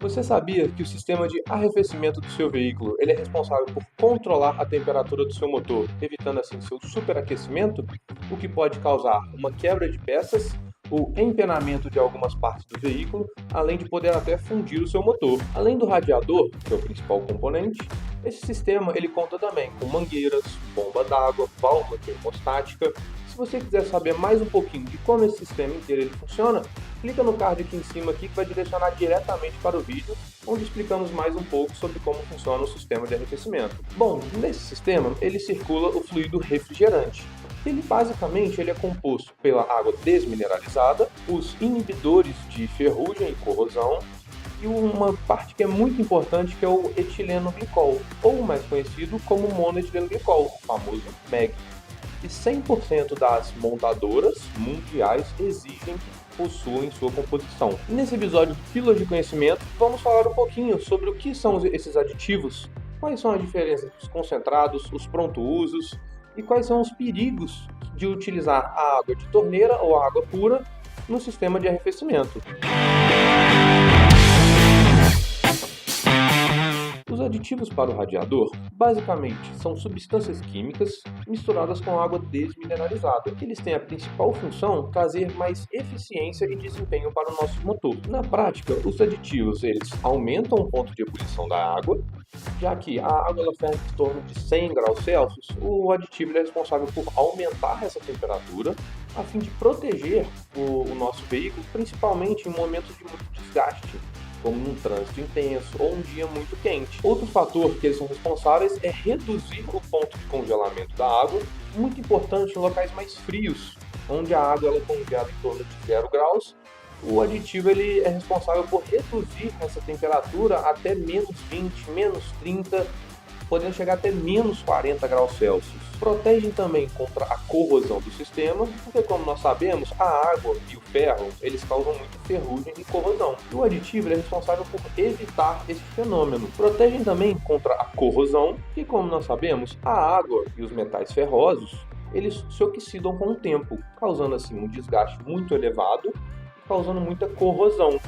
Você sabia que o sistema de arrefecimento do seu veículo ele é responsável por controlar a temperatura do seu motor, evitando assim seu superaquecimento, o que pode causar uma quebra de peças, o empenamento de algumas partes do veículo, além de poder até fundir o seu motor. Além do radiador, que é o principal componente, esse sistema ele conta também com mangueiras, bomba d'água, válvula termostática. Se você quiser saber mais um pouquinho de como esse sistema inteiro ele funciona, clica no card aqui em cima aqui que vai direcionar diretamente para o vídeo, onde explicamos mais um pouco sobre como funciona o sistema de arrefecimento. Bom, nesse sistema ele circula o fluido refrigerante. Ele basicamente ele é composto pela água desmineralizada, os inibidores de ferrugem e corrosão e uma parte que é muito importante que é o etileno glicol, ou mais conhecido como monoetileno glicol, o famoso MEG. E 100% das montadoras mundiais exigem que possuam em sua composição. Nesse episódio do Pílulas de Conhecimento, vamos falar um pouquinho sobre o que são esses aditivos, quais são as diferenças entre os concentrados, os pronto-usos e quais são os perigos de utilizar a água de torneira ou a água pura no sistema de arrefecimento. Os aditivos para o radiador, basicamente, são substâncias químicas misturadas com água desmineralizada. Eles têm a principal função trazer mais eficiência e desempenho para o nosso motor. Na prática, os aditivos eles aumentam o ponto de ebulição da água, já que a água ela ferve em torno de 100 graus Celsius, o aditivo é responsável por aumentar essa temperatura a fim de proteger o nosso veículo, principalmente em momentos de muito desgaste, como num trânsito intenso ou um dia muito quente. Outro fator que eles são responsáveis é reduzir o ponto de congelamento da água, muito importante em locais mais frios, onde a água ela congela em torno de 0 graus. O aditivo ele é responsável por reduzir essa temperatura até menos 20, menos 30, podendo chegar até menos 40 graus Celsius. Protegem também contra a corrosão do sistema, porque como nós sabemos, a água e o ferro, eles causam muito ferrugem e corrosão. E o aditivo é responsável por evitar esse fenômeno. Protegem também contra a corrosão, que como nós sabemos, a água e os metais ferrosos, eles se oxidam com o tempo, causando assim um desgaste muito elevado e causando muita corrosão.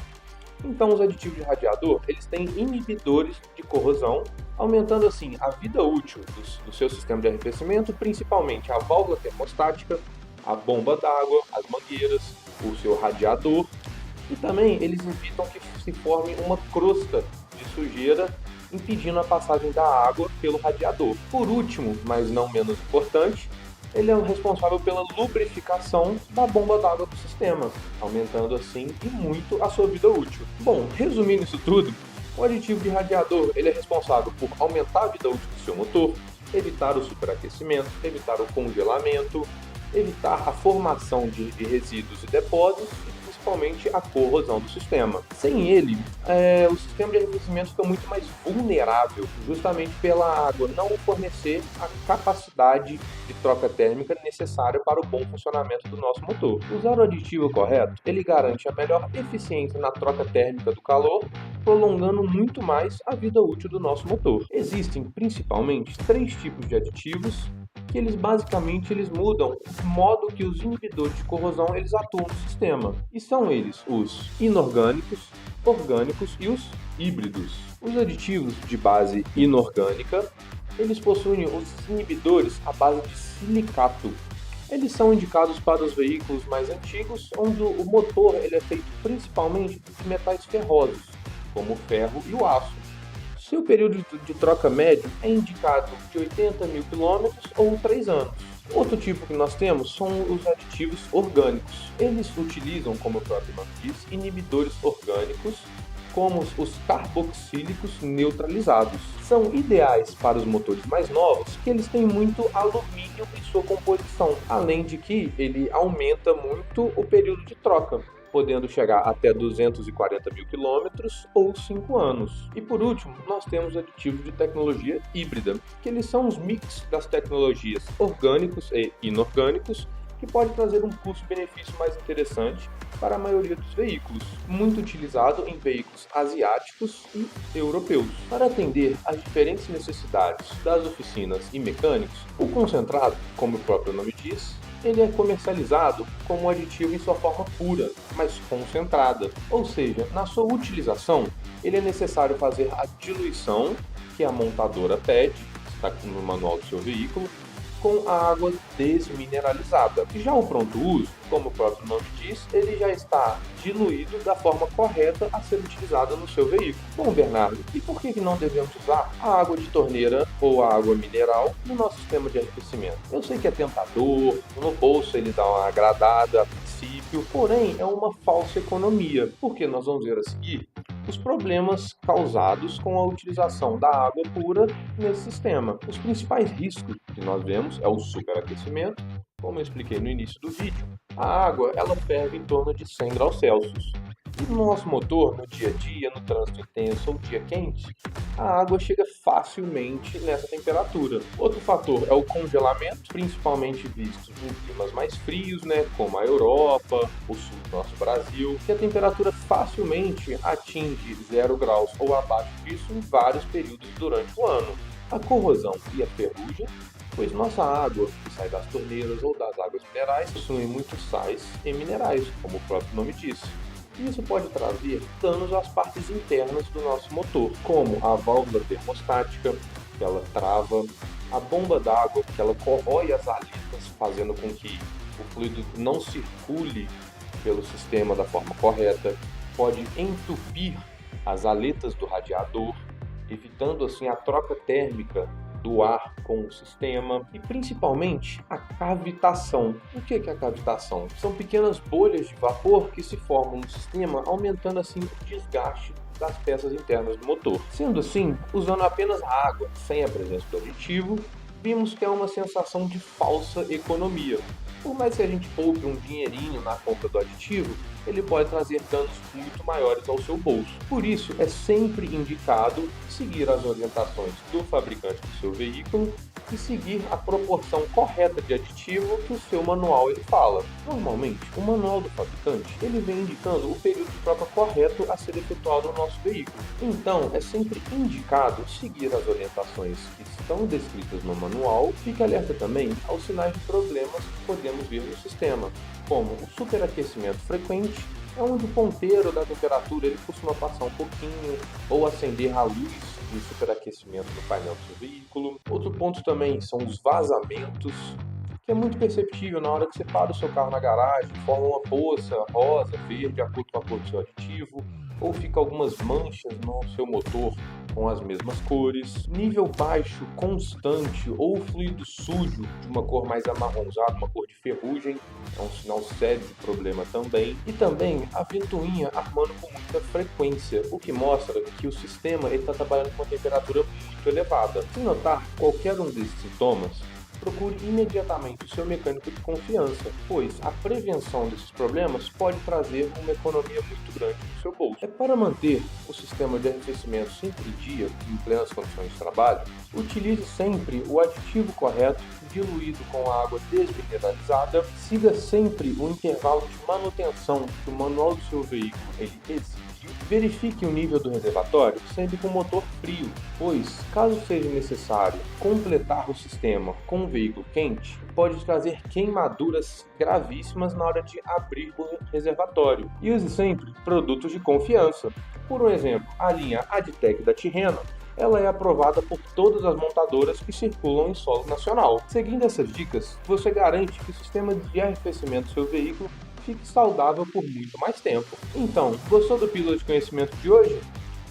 Então, os aditivos de radiador, eles têm inibidores de corrosão, aumentando assim a vida útil do seu sistema de arrefecimento, principalmente a válvula termostática, a bomba d'água, as mangueiras, o seu radiador, e também eles evitam que se forme uma crosta de sujeira, impedindo a passagem da água pelo radiador. Por último, mas não menos importante, ele é o responsável pela lubrificação da bomba d'água do sistema, aumentando assim e muito a sua vida útil. Bom, resumindo isso tudo, o aditivo de radiador ele é responsável por aumentar a vida útil do seu motor, evitar o superaquecimento, evitar o congelamento, evitar a formação de resíduos e depósitos e principalmente a corrosão do sistema. Sem ele, o sistema de arrefecimento fica muito mais vulnerável, justamente pela água não fornecer a capacidade de troca térmica necessária para o bom funcionamento do nosso motor. Usar o aditivo correto, ele garante a melhor eficiência na troca térmica do calor, prolongando muito mais a vida útil do nosso motor. Existem principalmente 3 tipos de aditivos que eles basicamente mudam o modo que os inibidores de corrosão eles atuam no sistema. E são eles os inorgânicos, orgânicos e os híbridos. Os aditivos de base inorgânica, eles possuem os inibidores à base de silicato. Eles são indicados para os veículos mais antigos, onde o motor ele é feito principalmente de metais ferrosos, como o ferro e o aço. Seu período de troca médio é indicado de 80 mil km ou 3 anos. Outro tipo que nós temos são os aditivos orgânicos. Eles utilizam, como o próprio nome diz, inibidores orgânicos, como os carboxílicos neutralizados. São ideais para os motores mais novos, que eles têm muito alumínio em sua composição, além de que ele aumenta muito o período de troca, podendo chegar até 240 mil quilômetros ou 5 anos. E por último, nós temos aditivos de tecnologia híbrida, que eles são os mix das tecnologias orgânicos e inorgânicos, que pode trazer um custo-benefício mais interessante para a maioria dos veículos, muito utilizado em veículos asiáticos e europeus. Para atender às diferentes necessidades das oficinas e mecânicos, o concentrado, como o próprio nome diz, ele é comercializado como um aditivo em sua forma pura, mas concentrada. Ou seja, na sua utilização, ele é necessário fazer a diluição que a montadora pede, está no manual do seu veículo, com a água desmineralizada. Já o pronto uso, como o próprio nome diz, ele já está diluído da forma correta a ser utilizada no seu veículo. Bom, Bernardo, e por que não devemos usar a água de torneira ou a água mineral no nosso sistema de arrefecimento? Eu sei que é tentador, no bolso ele dá uma agradada a princípio, porém é uma falsa economia, porque nós vamos ver a seguir os problemas causados com a utilização da água pura nesse sistema. Os principais riscos que nós vemos é o superaquecimento, como eu expliquei no início do vídeo. A água ela ferve em torno de 100 graus Celsius. E no nosso motor, no dia a dia, no trânsito intenso ou dia quente, a água chega facilmente nessa temperatura. Outro fator é o congelamento, principalmente visto em climas mais frios, como a Europa, o sul do nosso Brasil, que a temperatura facilmente atinge 0 graus ou abaixo disso em vários períodos durante o ano. A corrosão e a ferrugem, pois nossa água, que sai das torneiras ou das águas minerais, possui muitos sais e minerais, como o próprio nome diz. Isso pode trazer danos às partes internas do nosso motor, como a válvula termostática, que ela trava, a bomba d'água, que ela corrói as aletas, fazendo com que o fluido não circule pelo sistema da forma correta, pode entupir as aletas do radiador, evitando assim a troca térmica do ar com o sistema e principalmente a cavitação. O que é a cavitação? São pequenas bolhas de vapor que se formam no sistema, aumentando assim o desgaste das peças internas do motor. Sendo assim, usando apenas a água, sem a presença do aditivo, vimos que é uma sensação de falsa economia. Por mais que a gente poupe um dinheirinho na compra do aditivo, ele pode trazer danos muito maiores ao seu bolso. Por isso, é sempre indicado seguir as orientações do fabricante do seu veículo e seguir a proporção correta de aditivo que o seu manual ele fala. Normalmente, o manual do fabricante ele vem indicando o período de troca correto a ser efetuado no nosso veículo. Então, é sempre indicado seguir as orientações que estão descritas no manual. Fique alerta também aos sinais de problemas que podemos ver no sistema, como o superaquecimento frequente, é onde o ponteiro da temperatura ele costuma passar um pouquinho ou acender a luz de superaquecimento no painel do seu veículo. Outro ponto também são os vazamentos, que é muito perceptível na hora que você para o seu carro na garagem, forma uma poça rosa, verde, de acordo com a cor do seu aditivo, ou fica algumas manchas no seu motor com as mesmas cores. Nível baixo, constante ou fluido sujo de uma cor mais amarronzada, uma cor de ferrugem, é um sinal sério de problema também. E também a ventoinha armando com muita frequência, o que mostra que o sistema está trabalhando com uma temperatura muito elevada. Se notar qualquer um desses sintomas, procure imediatamente o seu mecânico de confiança, pois a prevenção desses problemas pode trazer uma economia muito grande no seu bolso. Para manter o sistema de arrefecimento sempre em dia, em plenas condições de trabalho, utilize sempre o aditivo correto, diluído com água desmineralizada. Siga sempre o intervalo de manutenção que o manual do seu veículo ele exige. Verifique o nível do reservatório sempre com o motor frio, pois, caso seja necessário completar o sistema com um veículo quente, pode trazer queimaduras gravíssimas na hora de abrir o reservatório. E use sempre produtos de confiança. Por um exemplo, a linha Aditec da Tirreno, ela é aprovada por todas as montadoras que circulam em solo nacional. Seguindo essas dicas, você garante que o sistema de arrefecimento do seu veículo fique saudável por muito mais tempo. Então, gostou do Pílula de Conhecimento de hoje?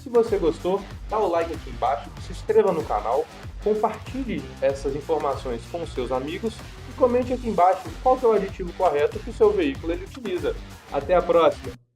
Se você gostou, dá o like aqui embaixo, se inscreva no canal, compartilhe essas informações com seus amigos e comente aqui embaixo qual é o aditivo correto que o seu veículo ele utiliza. Até a próxima!